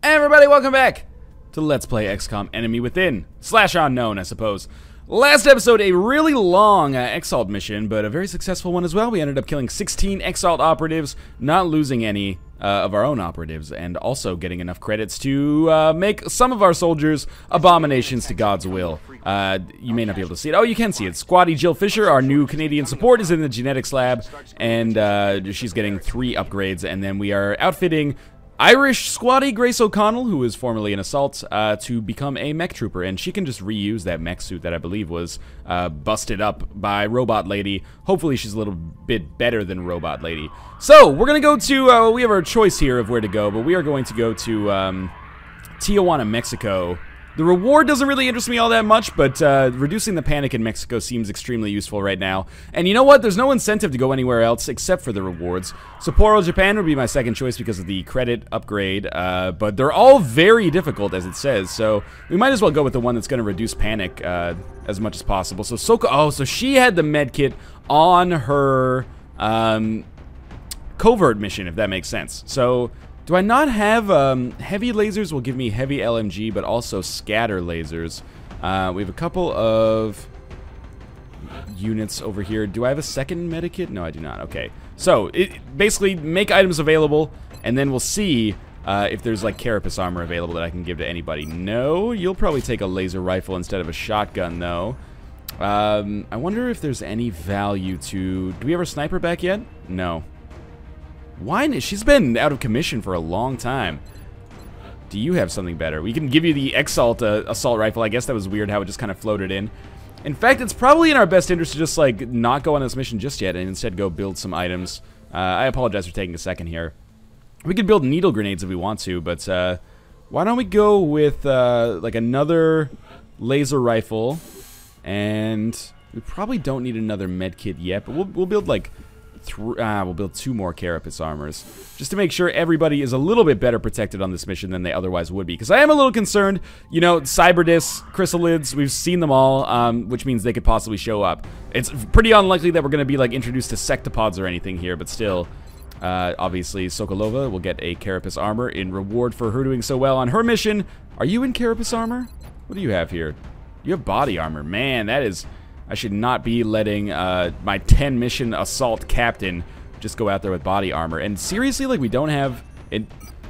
Everybody, welcome back to Let's Play XCOM Enemy Within / Unknown, I suppose. Last episode, a really long Exalt mission, but a very successful one as well. We ended up killing 16 Exalt operatives, not losing any of our own operatives, and also getting enough credits to make some of our soldiers abominations to God's will. You may not be able to see it. Oh, you can see it. Squatty Jill Fisher, our new Canadian support, is in the genetics lab, and she's getting 3 upgrades, and then we are outfitting Irish squatty Grace O'Connell, who is formerly an Assault, to become a mech trooper, and she can just reuse that mech suit that I believe was busted up by Robot Lady. Hopefully she's a little bit better than Robot Lady. So, we're gonna go to, we have our choice here of where to go, but we are going to go to Tijuana, Mexico. The reward doesn't really interest me all that much, but reducing the panic in Mexico seems extremely useful right now. And you know what? There's no incentive to go anywhere else except for the rewards. Sapporo, Japan would be my second choice because of the credit upgrade, but they're all very difficult, as it says, so we might as well go with the one that's going to reduce panic as much as possible. So Soko, oh, so she had the medkit on her covert mission, if that makes sense. So do I not have, heavy lasers will give me heavy LMG, but also scatter lasers. We have a couple of units over here. Do I have a second medikit? No, I do not. Okay. So, basically, make items available, and then we'll see if there's, like, carapace armor available that I can give to anybody. No, you'll probably take a laser rifle instead of a shotgun, though. I wonder if there's any value to... Do we have our sniper back yet? No. Why? She's been out of commission for a long time. Do you have something better? We can give you the Exalt assault rifle. I guess that was weird how it just kind of floated in. In fact, it's probably in our best interest to just, like, not go on this mission just yet and instead go build some items. I apologize for taking a second here. We could build needle grenades if we want to, but why don't we go with, like, another laser rifle, and we probably don't need another medkit yet, but we'll build, like... we'll build 2 more carapace armors, just to make sure everybody is a little bit better protected on this mission than they otherwise would be. Because I am a little concerned, you know, cyberdiscs, chrysalids, we've seen them all, which means they could possibly show up. It's pretty unlikely that we're going to be, like, introduced to sectopods or anything here, but still, obviously, Sokolova will get a carapace armor in reward for her doing so well on her mission. Are you in carapace armor? What do you have here? You have body armor. Man, that is... I should not be letting my 10-mission assault captain just go out there with body armor. And seriously, like, we don't have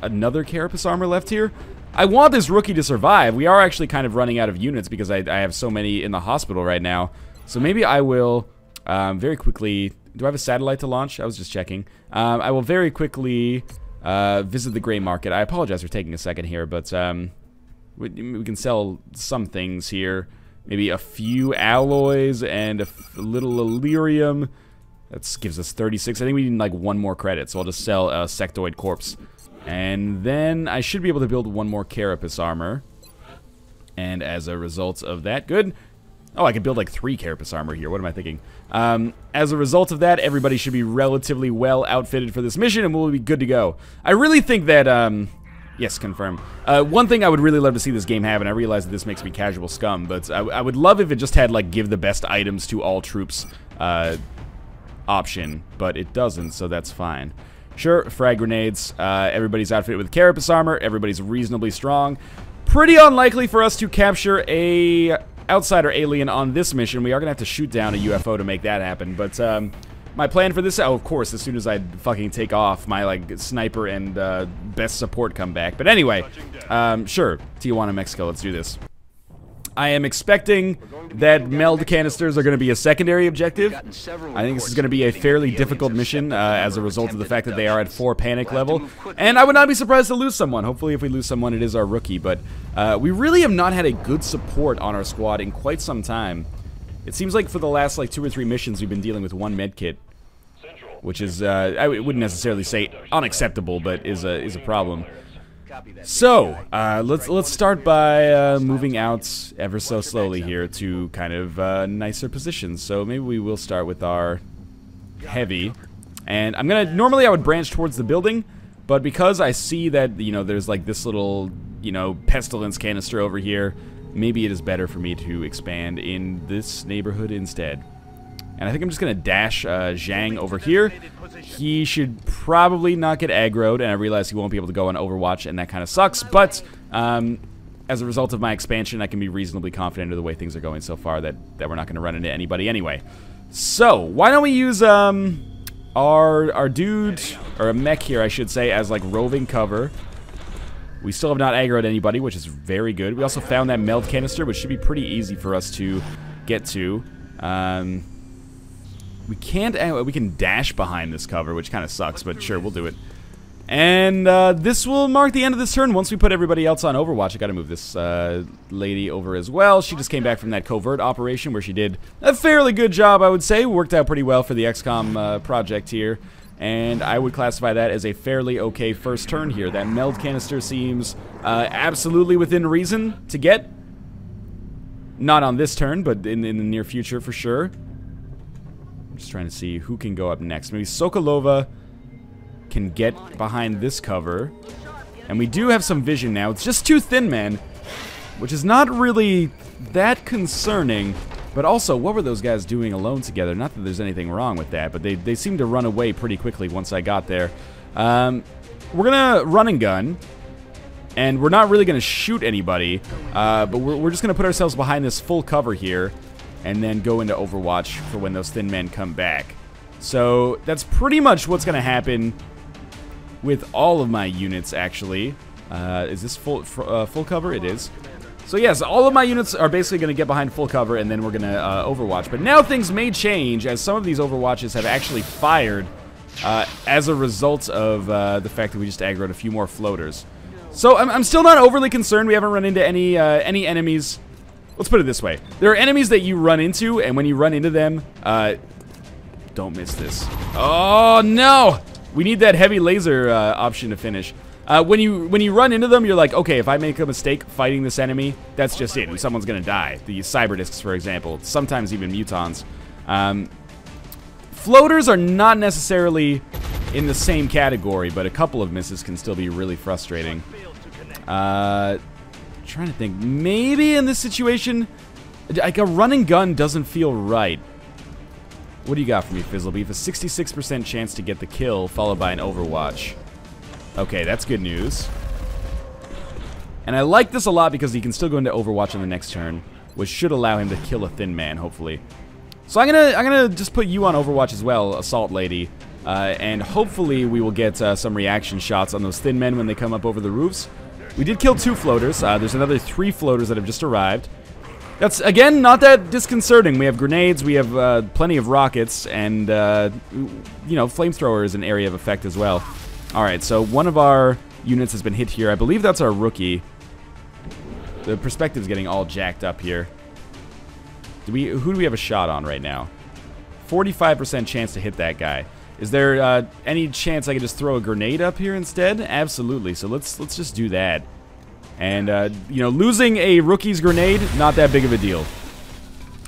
another carapace armor left here? I want this rookie to survive. We are actually kind of running out of units because I have so many in the hospital right now. So maybe I will very quickly... Do I have a satellite to launch? I was just checking. I will very quickly visit the gray market. I apologize for taking a second here, but we can sell some things here. Maybe a few alloys and a little Illyrium. That gives us 36. I think we need like 1 more credit, so I'll just sell a sectoid corpse. And then I should be able to build 1 more carapace armor. And as a result of that, good. Oh, I could build like 3 carapace armor here. What am I thinking? As a result of that, everybody should be relatively well outfitted for this mission, and we'll be good to go. I really think that... Yes, confirm. One thing I would really love to see this game have, and I realize that this makes me casual scum, but I would love if it just had, like, give the best items to all troops option, but it doesn't, so that's fine. Sure, frag grenades. Everybody's outfitted with carapace armor. Everybody's reasonably strong. Pretty unlikely for us to capture a outsider alien on this mission. We are going to have to shoot down a UFO to make that happen, but... my plan for this, oh, of course, as soon as I fucking take off, my, like, sniper and best support come back. But anyway, sure, Tijuana, Mexico, let's do this. I am expecting that meld canisters are going to be a secondary objective. I think this is going to be a fairly difficult mission as a result of the fact that they are at 4 panic level. And I would not be surprised to lose someone. Hopefully, if we lose someone, it is our rookie. But we really have not had a good support on our squad in quite some time. It seems like for the last, like, 2 or 3 missions, we've been dealing with 1 medkit. Which is, I wouldn't necessarily say unacceptable, but is a problem. So, let's start by moving out ever so slowly here to kind of nicer positions. So maybe we will start with our heavy. And I'm gonna, normally I would branch towards the building, but because I see that, you know, there's like this little, you know, pestilence canister over here, maybe it is better for me to expand in this neighborhood instead. And I think I'm just going to dash Zhang over here. He should probably not get aggroed, and I realize he won't be able to go on Overwatch, and that kind of sucks. But as a result of my expansion, I can be reasonably confident of the way things are going so far that we're not going to run into anybody anyway. So, why don't we use our dude, or a mech here, I should say, as like roving cover. We still have not aggroed anybody, which is very good. We also found that meld canister, which should be pretty easy for us to get to. We can dash behind this cover, which kind of sucks, but sure, we'll do it. And this will mark the end of this turn. Once we put everybody else on Overwatch, I gotta move this lady over as well. She just came back from that covert operation where she did a fairly good job, I would say. Worked out pretty well for the XCOM project here. And I would classify that as a fairly okay first turn here. That meld canister seems absolutely within reason to get. Not on this turn, but in the near future for sure. I'm just trying to see who can go up next. Maybe Sokolova can get behind this cover. And we do have some vision now. It's just two thin men, which is not really that concerning. But also, what were those guys doing alone together? Not that there's anything wrong with that, but they seemed to run away pretty quickly once I got there. We're gonna run and gun. And we're not really gonna shoot anybody, but we're just gonna put ourselves behind this full cover here, and then go into Overwatch for when those thin men come back. So that's pretty much what's gonna happen with all of my units, actually. Is this full cover? It is. So yes, all of my units are basically gonna get behind full cover, and then we're gonna Overwatch. But now things may change, as some of these Overwatches have actually fired as a result of the fact that we just aggroed a few more floaters. So I'm still not overly concerned. We haven't run into any enemies. Let's put it this way. There are enemies that you run into, and when you run into them, don't miss this. Oh, no! We need that heavy laser option to finish. When you run into them, you're like, okay, if I make a mistake fighting this enemy, that's just it. Someone's gonna die. The cyber discs, for example. Sometimes even mutons. Floaters are not necessarily in the same category, but a couple of misses can still be really frustrating. Trying to think. Maybe in this situation, like a run and gun doesn't feel right. What do you got for me, Fizzlebeef? A 66% chance to get the kill, followed by an Overwatch. Okay, that's good news. And I like this a lot because he can still go into Overwatch on the next turn, which should allow him to kill a thin man, hopefully. So I'm gonna just put you on Overwatch as well, Assault Lady. And hopefully we will get some reaction shots on those thin men when they come up over the roofs. We did kill 2 floaters. There's another 3 floaters that have just arrived. That's, again, not that disconcerting. We have grenades, we have plenty of rockets, and, you know, flamethrower is an area of effect as well. Alright, so one of our units has been hit here. I believe that's our rookie. The perspective's getting all jacked up here. Who do we have a shot on right now? 45% chance to hit that guy. Is there any chance I could just throw a grenade up here instead? Absolutely. So let's just do that. And you know, losing a rookie's grenade, not that big of a deal.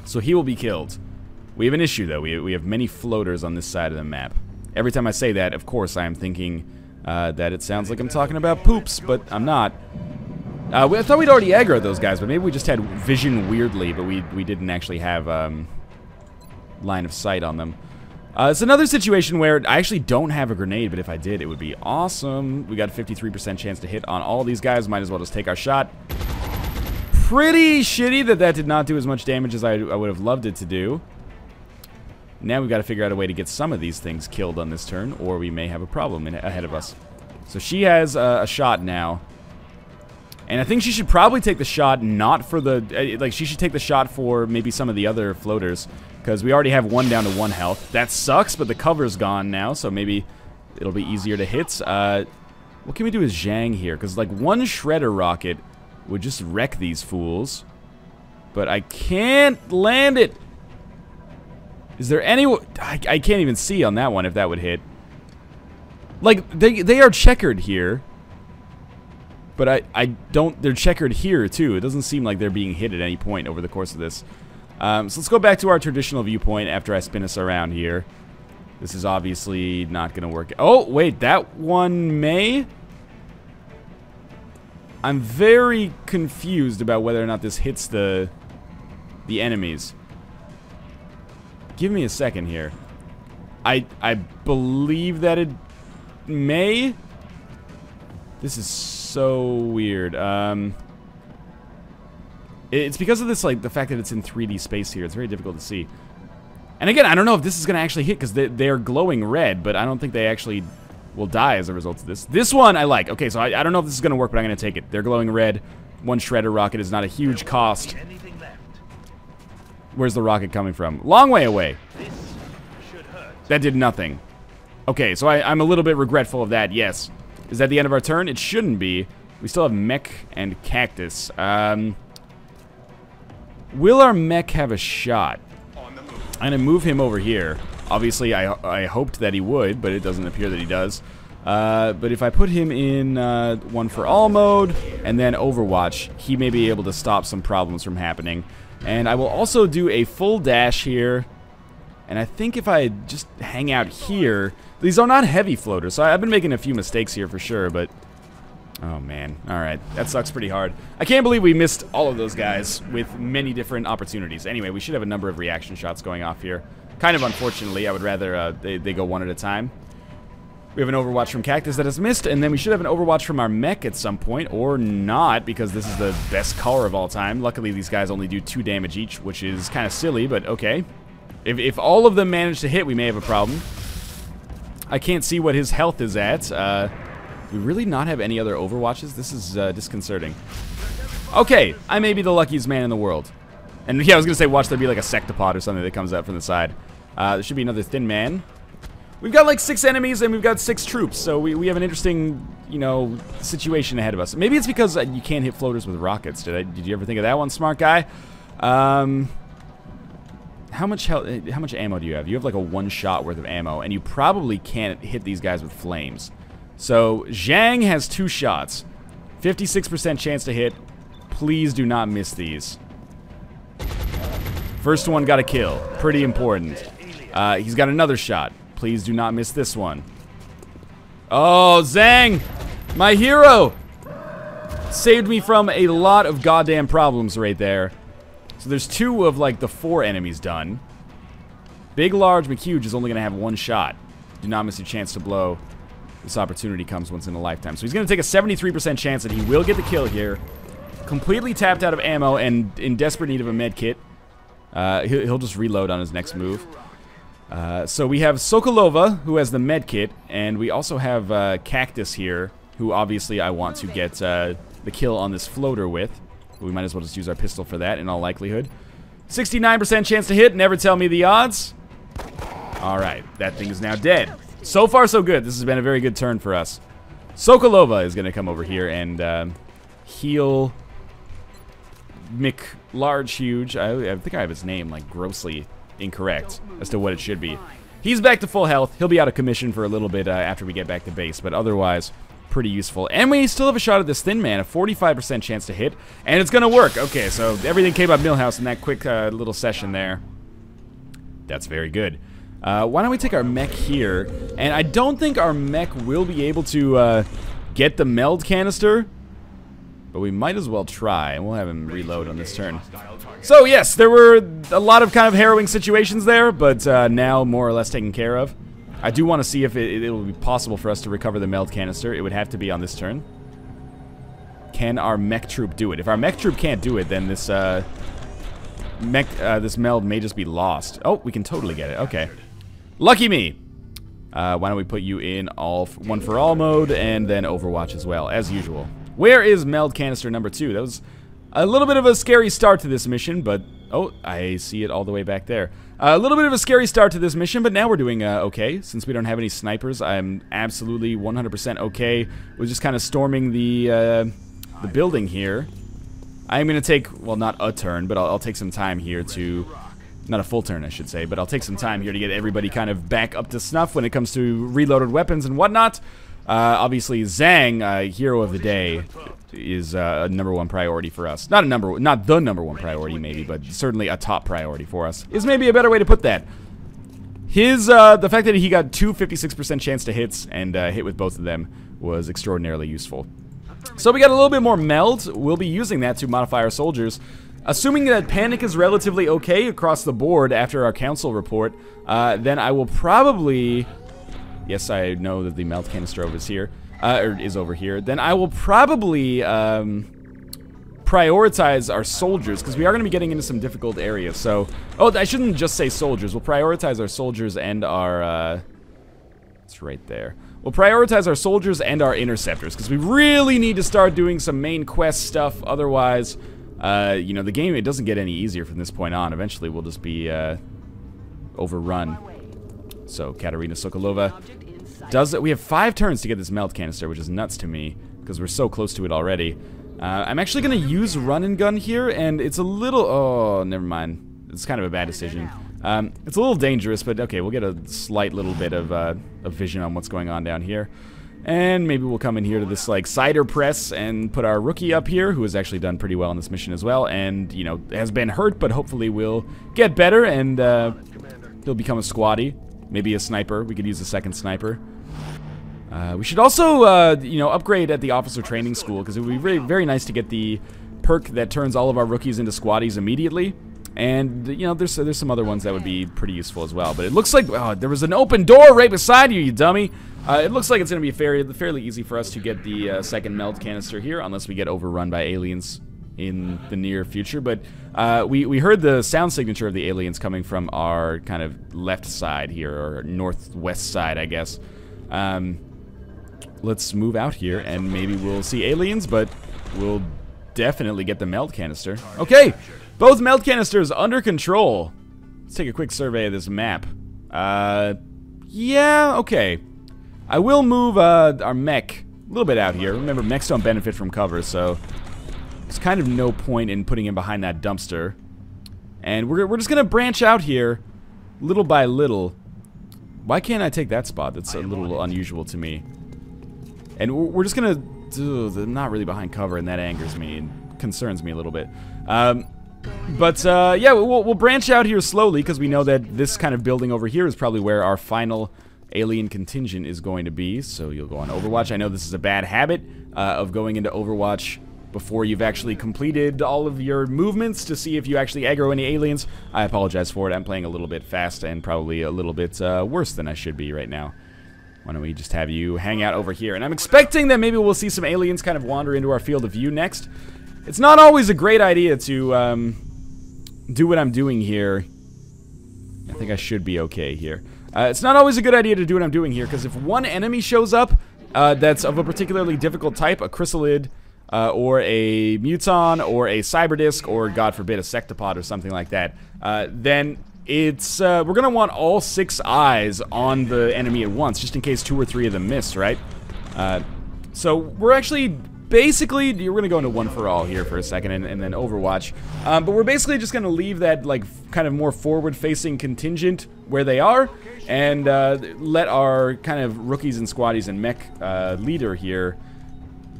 So he will be killed. We have an issue though. We have many floaters on this side of the map. Every time I say that, of course, I am thinking that it sounds like I'm talking about poops, but I'm not. I thought we'd already aggroed those guys, but maybe we just had vision weirdly, but we didn't actually have line of sight on them. It's another situation where I actually don't have a grenade, but if I did, it would be awesome. We got a 53% chance to hit on all these guys. Might as well just take our shot. Pretty shitty that did not do as much damage as I would have loved it to do. Now we've got to figure out a way to get some of these things killed on this turn, or we may have a problem ahead of us. So she has a shot now. And I think she should probably take the shot not for the... like, she should take the shot for maybe some of the other floaters. Because we already have one down to 1 health. That sucks, but the cover's gone now, so maybe it'll be easier to hit. What can we do with Zhang here? Because, like, one shredder rocket would just wreck these fools. But I can't land it. Is there any... I can't even see on that one if that would hit. Like, they are checkered here. But I don't... They're checkered here, too. It doesn't seem like they're being hit at any point over the course of this. So let's go back to our traditional viewpoint after I spin us around here. This is obviously not going to work. Oh, wait, that one may? I'm very confused about whether or not this hits the enemies. give me a second here. I believe that it may. This is so weird. It's because of this, like, the fact that it's in 3D space here. It's very difficult to see. And again, I don't know if this is going to actually hit, because they're glowing red, but I don't think they actually will die as a result of this. This one I like. Okay, so I don't know if this is going to work, but I'm going to take it. They're glowing red. One shredder rocket is not a huge cost. Where's the rocket coming from? Long way away. That did nothing. Okay, so I'm a little bit regretful of that, yes. Is that the end of our turn? It shouldn't be. We still have mech and cactus. Will our mech have a shot? I'm gonna move him over here. Obviously, I hoped that he would, but it doesn't appear that he does. But if I put him in one for all mode and then Overwatch, he may be able to stop some problems from happening. And I will also do a full dash here. And I think if I just hang out here, these are not heavy floaters, so I've been making a few mistakes here for sure, but oh man, alright, that sucks pretty hard. I can't believe we missed all of those guys with many different opportunities. Anyway, we should have a number of reaction shots going off here. Kind of unfortunately, I would rather they go one at a time. We have an Overwatch from Cactus that is missed, and then we should have an Overwatch from our mech at some point, or not, because this is the best color of all time. Luckily, these guys only do 2 damage each, which is kind of silly, but okay. If all of them manage to hit, we may have a problem. I can't see what his health is at. We really not have any other Overwatches? This is disconcerting. Okay, I may be the luckiest man in the world. And yeah, I was going to say, watch there be like a sectopod or something that comes out from the side. There should be another thin man. We've got like 6 enemies and we've got 6 troops, so we have an interesting, you know, situation ahead of us. Maybe it's because you can't hit floaters with rockets. Did you ever think of that one, smart guy? How much ammo do you have? You have like a 1 shot worth of ammo, and you probably can't hit these guys with flames. So Zhang has 2 shots, 56% chance to hit. Please do not miss these. First one got a kill, pretty important. He's got another shot. Please do not miss this one. Oh, Zhang, my hero, saved me from a lot of goddamn problems right there. So there's 2 of like the 4 enemies done. Big, large, McHuge is only going to have 1 shot. Do not miss your chance to blow. This opportunity comes once in a lifetime. So he's going to take a 73% chance that he will get the kill here. Completely tapped out of ammo and in desperate need of a med kit. He'll just reload on his next move. So we have Sokolova, who has the med kit, and we also have Cactus here, who obviously I want to get the kill on this floater with. We might as well just use our pistol for that in all likelihood. 69% chance to hit. Never tell me the odds. Alright, that thing is now dead. So far, so good. This has been a very good turn for us. Sokolova is going to come over here and heal Mick Large Huge. I think I have his name like grossly incorrect as to what it should be. He's back to full health. He'll be out of commission for a little bit after we get back to base, but otherwise pretty useful. And we still have a shot at this thin man, a 45% chance to hit, and it's gonna work. Okay, so everything came up Millhouse in that quick little session there. That's very good. Why don't we take our mech here? And I don't think our mech will be able to get the meld canister, but we might as well try, and we'll have him reload on this turn. So yes, there were a lot of kind of harrowing situations there, but now more or less taken care of. I do want to see if it will be possible for us to recover the meld canister. It would have to be on this turn. Can our mech troop do it? If our mech troop can't do it, then this this meld may just be lost. Oh, we can totally get it. Okay. Lucky me. Why don't we put you in one for all mode and then Overwatch as well, as usual. Where is meld canister number 2? That was a little bit of a scary start to this mission, but oh, I see it all the way back there. A little bit of a scary start to this mission, but now we're doing okay. Since we don't have any snipers, I'm absolutely 100% okay with just kind of storming the building here. I'm going to take, well, not a turn, but I'll take some time here to, not a full turn, I should say, but I'll take some time here to get everybody kind of back up to snuff when it comes to reloaded weapons and whatnot. Obviously, Zhang, hero of the day, is a #1 priority for us. Not the #1 priority, maybe, but certainly a top priority for us. Is maybe a better way to put that. His the fact that he got 2 56% chance to hits and hit with both of them was extraordinarily useful. So we got a little bit more meld. We'll be using that to modify our soldiers. assuming that panic is relatively okay across the board after our council report, then I will probably... Yes, I know that the melt canister is over here. Then I will probably prioritize our soldiers, because we are going to be getting into some difficult areas. So, oh, I shouldn't just say soldiers. We'll prioritize our soldiers and our... it's right there. We'll prioritize our soldiers and our interceptors, because we really need to start doing some main quest stuff. Otherwise, you know, the game, it doesn't get any easier from this point on. Eventually, we'll just be overrun. So, Katerina Sokolova does it. We have 5 turns to get this melt canister, which is nuts to me, because we're so close to it already. I'm actually going to use run and gun here, and it's a little... Oh, never mind. It's kind of a bad decision. It's a little dangerous, but okay, we'll get a slight little bit of vision on what's going on down here. And maybe we'll come in here to this, like, cider press and put our rookie up here, who has actually done pretty well in this mission as well, and, you know, has been hurt, but hopefully will get better, and he'll become a squatty. Maybe a sniper. We could use a second sniper. We should also, you know, upgrade at the officer training school, because it would be very, very nice to get the perk that turns all of our rookies into squatties immediately. And, you know, there's some other ones that would be pretty useful as well. But it looks like, oh, there was an open door right beside you, you dummy. It looks like it's going to be fairly easy for us to get the second melt canister here, unless we get overrun by aliens in the near future. But we heard the sound signature of the aliens coming from our kind of left side here, or northwest side, I guess. Let's move out here, and maybe we'll see aliens, but we'll definitely get the melt canister. Okay, both melt canisters under control. Let's take a quick survey of this map. Yeah, okay. I will move our mech a little bit out here. Remember, mechs don't benefit from cover, so there's kind of no point in putting him behind that dumpster. And we're just gonna branch out here, little by little. Why can't I take that spot? That's a little unusual to me. And we're just gonna... I'm not really behind cover, and that angers me and concerns me a little bit. Yeah, we'll branch out here slowly, because we know that this kind of building over here is probably where our final alien contingent is going to be. So you'll go on Overwatch. I know this is a bad habit of going into Overwatch before you've actually completed all of your movements to see if you actually aggro any aliens. I apologize for it. I'm playing a little bit fast and probably a little bit worse than I should be right now. Why don't we just have you hang out over here? And I'm expecting that maybe we'll see some aliens kind of wander into our field of view next. It's not always a great idea to do what I'm doing here. I think I should be okay here. It's not always a good idea to do what I'm doing here, because if one enemy shows up that's of a particularly difficult type, a chrysalid, or a muton, or a cyberdisc, or God forbid a sectopod or something like that, then it's we're gonna want all 6 eyes on the enemy at once, just in case 2 or 3 of them miss, right? So we're actually basically, we're gonna go into one for all here for a second, and then Overwatch. But we're basically just gonna leave that, like, kind of more forward-facing contingent where they are, and let our kind of rookies and squaddies and mech leader here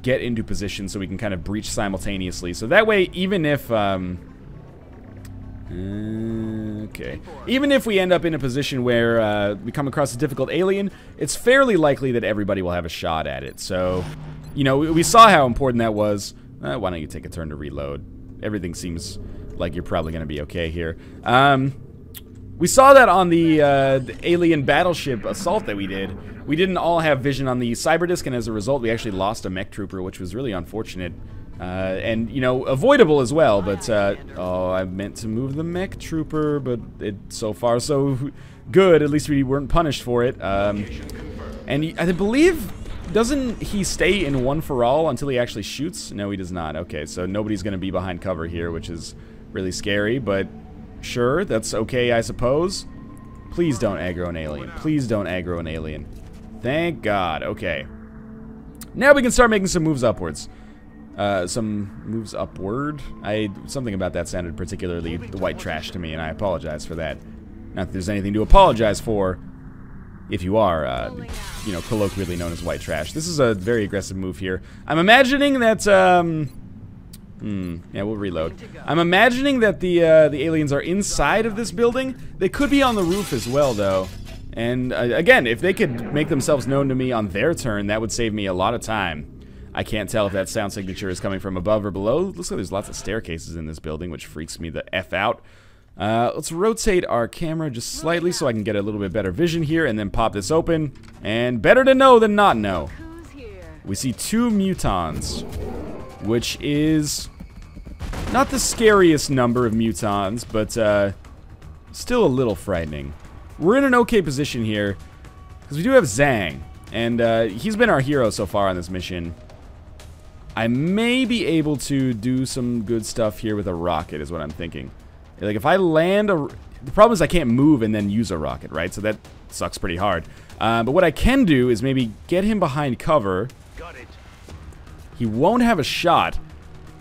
get into position so we can kind of breach simultaneously. So that way, even if okay, even if we end up in a position where we come across a difficult alien, it's fairly likely that everybody will have a shot at it. So, you know, we saw how important that was. Why don't you take a turn to reload? Everything seems like you're probably going to be okay here. We saw that on the alien battleship assault that we did. We didn't all have vision on the cyberdisc, and as a result, we actually lost a mech trooper, which was really unfortunate. And, you know, avoidable as well, but, oh, I meant to move the mech trooper, but so far so good. At least we weren't punished for it. And I believe, doesn't he stay in one for all until he actually shoots? No, he does not. Okay, so nobody's going to be behind cover here, which is really scary, but sure, that's okay, I suppose. Please don't aggro an alien. Please don't aggro an alien. Thank God. Okay. Now we can start making some moves upwards. Some moves upward. Something about that sounded particularly white trash to me, and I apologize for that. Not that there's anything to apologize for if you are, you know, colloquially known as white trash. This is a very aggressive move here. I'm imagining that, yeah, we'll reload. I'm imagining that the aliens are inside of this building. They could be on the roof as well, though. And, again, if they could make themselves known to me on their turn, that would save me a lot of time. I can't tell if that sound signature is coming from above or below. Looks like there's lots of staircases in this building, which freaks me the F out. Let's rotate our camera just slightly so I can get a little bit better vision here, and then pop this open. And better to know than not know. We see 2 mutons, which is not the scariest number of mutons, but still a little frightening. We're in an okay position here, because we do have Zhang, and he's been our hero so far on this mission. I may be able to do some good stuff here with a rocket, is what I'm thinking. Like, if I land a... The problem is I can't move and then use a rocket, right? So that sucks pretty hard. But what I can do is maybe get him behind cover. Got it. He won't have a shot,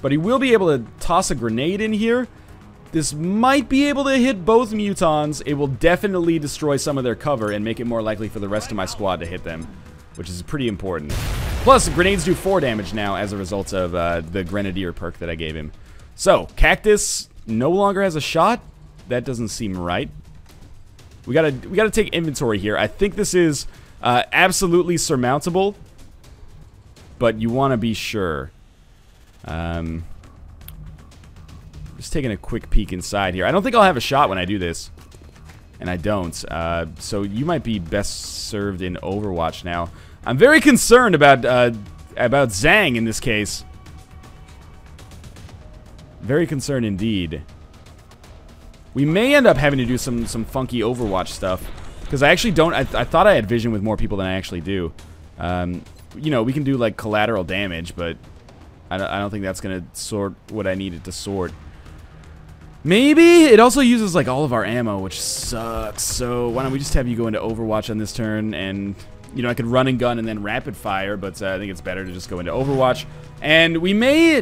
but he will be able to toss a grenade in here. This might be able to hit both mutons. It will definitely destroy some of their cover and make it more likely for the rest of my squad to hit them, which is pretty important. Plus, grenades do 4 damage now as a result of the Grenadier perk that I gave him. So, Cactus no longer has a shot. That doesn't seem right. We gotta take inventory here. I think this is absolutely surmountable, but you want to be sure. Just taking a quick peek inside here. I don't think I'll have a shot when I do this, and I don't. So you might be best served in Overwatch now. I'm very concerned about Zhang in this case. Very concerned indeed. We may end up having to do some funky Overwatch stuff, because I actually don't. I thought I had vision with more people than I actually do. You know, we can do like collateral damage, but I don't think that's gonna sort what I needed to sort. Maybe it also uses like all of our ammo, which sucks. So why don't we just have you go into Overwatch on this turn, and you know, I could run and gun and then rapid fire, but I think it's better to just go into Overwatch. And we may,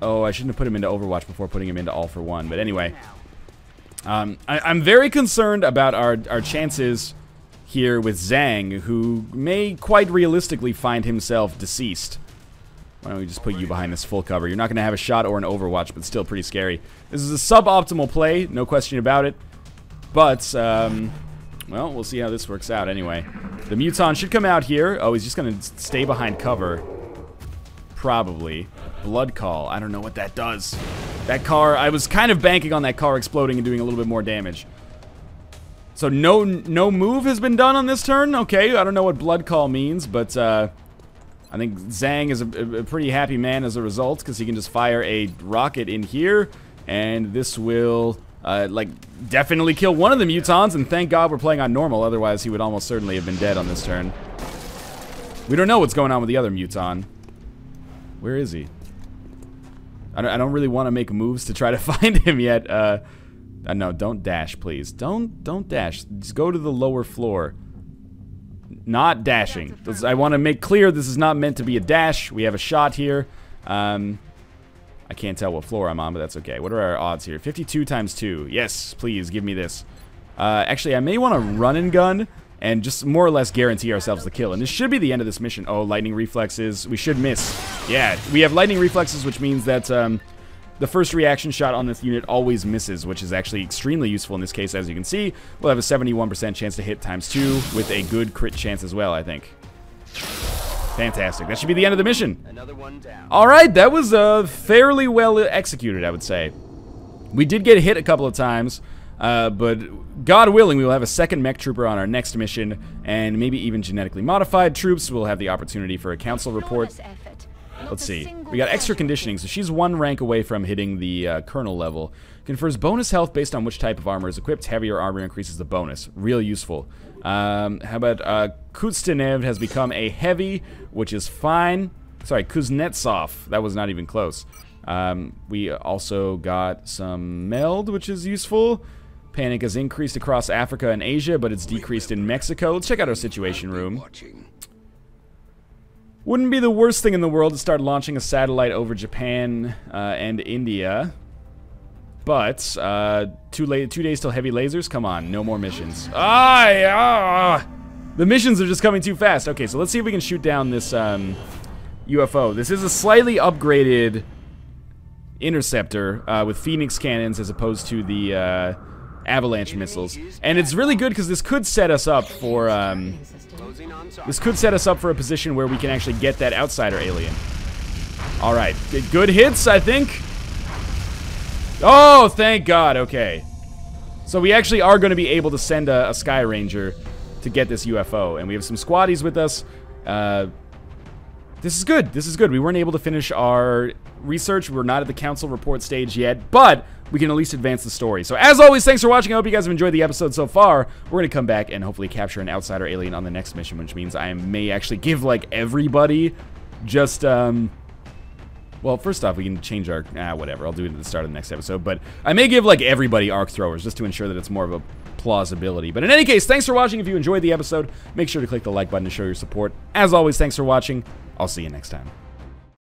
oh, I shouldn't have put him into Overwatch before putting him into All for One. But anyway, I'm very concerned about our chances here with Zhang, who may quite realistically find himself deceased. Why don't we just put you behind this full cover? You're not going to have a shot or an Overwatch, but still pretty scary. This is a suboptimal play, no question about it. But, well, we'll see how this works out anyway. The Muton should come out here. Oh, he's just going to stay behind cover. Probably. Blood Call. I don't know what that does. That car, I was kind of banking on that car exploding and doing a little bit more damage. So no move has been done on this turn? Okay, I don't know what Blood Call means, but I think Zhang is a pretty happy man as a result, because he can just fire a rocket in here, and this will, like, definitely kill one of the mutons, and thank God we're playing on normal, otherwise he would almost certainly have been dead on this turn. We don't know what's going on with the other muton. Where is he? I don't really want to make moves to try to find him yet. No, don't dash, please. Don't dash. Just go to the lower floor. Not dashing. I want to make clear this is not meant to be a dash. We have a shot here. I can't tell what floor I'm on, but that's okay. What are our odds here? 52 times 2. Yes, please, give me this. Actually, I may want to run and gun and just more or less guarantee ourselves the kill. And this should be the end of this mission. Oh, lightning reflexes. We should miss. Yeah, we have lightning reflexes, which means that the first reaction shot on this unit always misses, which is actually extremely useful in this case. As you can see, we'll have a 71% chance to hit times 2 with a good crit chance as well, I think. Fantastic. That should be the end of the mission. Another one down. All right, that was fairly well executed, I would say. We did get hit a couple of times, but God willing, we will have a second mech trooper on our next mission, and maybe even genetically modified troops. We'll have the opportunity for a council report. Let's see. We got extra conditioning, so she's 1 rank away from hitting the colonel level. Confers bonus health based on which type of armor is equipped. Heavier armor increases the bonus. Real useful. How about Kuztenev has become a heavy, which is fine. Sorry, Kuznetsov. That was not even close. We also got some meld, which is useful. Panic has increased across Africa and Asia, but it's decreased in Mexico. Let's check out our situation room. Wouldn't be the worst thing in the world to start launching a satellite over Japan and India. But, 2 days till heavy lasers? Come on, no more missions. The missions are just coming too fast. Okay, so let's see if we can shoot down this UFO. This is a slightly upgraded interceptor with Phoenix cannons as opposed to the avalanche missiles. And it's really good because this could set us up for, this could set us up for a position where we can actually get that outsider alien. Alright, good hits, I think. Oh, thank God, okay. So we actually are going to be able to send a Sky Ranger to get this UFO. And we have some squaddies with us. This is good. This is good. We weren't able to finish our research. We're not at the council report stage yet, but we can at least advance the story. So as always, thanks for watching. I hope you guys have enjoyed the episode so far. We're going to come back and hopefully capture an outsider alien on the next mission, which means I may actually give, like, everybody just, well, first off, we can change our, whatever. I'll do it at the start of the next episode, but I may give, like, everybody arc throwers just to ensure that it's more of a plausibility. But in any case, thanks for watching. If you enjoyed the episode, make sure to click the like button to show your support. As always, thanks for watching. I'll see you next time.